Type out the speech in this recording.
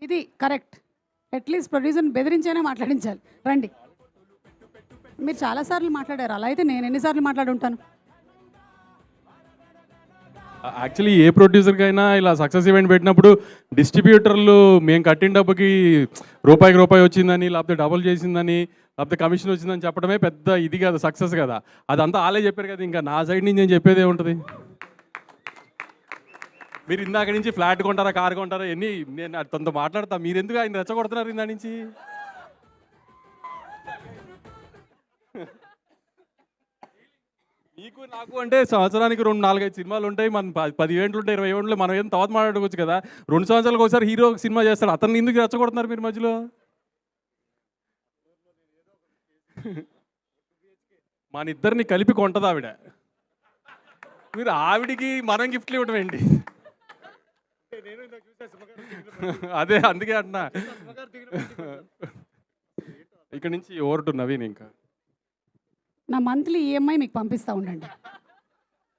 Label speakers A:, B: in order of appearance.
A: ఇది correct. At least ప్రొడ్యూసర్ని బెదిరించైనా మాట్లాడించాలి. రండి. మీరు చాలాసార్లు మాట్లాడారు, అలా అయితే నేను ఎన్నిసార్లు మాట్లాడి ఉంటాను?
B: యాక్చువల్లీ ఏ ప్రొడ్యూసర్కైనా ఇలా సక్సెస్ ఈవెంట్ పెట్టినప్పుడు డిస్ట్రిబ్యూటర్లు మేము కట్టిన డబ్బుకి రూపాయికి రూపాయి వచ్చిందని, లేకపోతే డబుల్ చేసిందని, లేకపోతే కమిషన్ వచ్చిందని చెప్పడమే పెద్ద ఇది కదా, సక్సెస్ కదా. అదంతా వాళ్ళే చెప్పారు కదా, ఇంకా నా సైడ్ నుంచి నేను చెప్పేదే ఉంటుంది. మీరు ఇందాక నుంచి ఫ్లాట్ కొంటారా, కార్ కొంటారా, ఎన్ని నేను తనతో మాట్లాడతా, మీరు ఎందుకు ఆయన రెచ్చగొడుతున్నారు ఇందా నుంచి? మీకు నాకు అంటే సంవత్సరానికి 2-4-5 సినిమాలు ఉంటాయి, మన 10 ఈవెంట్లు ఉంటాయి, 20 ఈవెంట్లు, మనం ఏం తర్వాత మాట్లాడుకోవచ్చు కదా. 2 సంవత్సరాలకు ఒకసారి హీరో సినిమా చేస్తాడు, అతన్ని ఎందుకు రెచ్చగొడుతున్నారు మీరు మధ్యలో? మన ఇద్దరిని కలిపి కొంటది ఆవిడ, మీరు ఆవిడికి మనం గిఫ్ట్లు ఇవ్వడం ఏంటి? అదే అందుకే అంటున్నా. ఇక్కడ నుంచి ఓవర్ టు నవీన్. ఇంకా
A: నా మంత్లీ ఈఎంఐ మీకు పంపిస్తూ ఉండండి.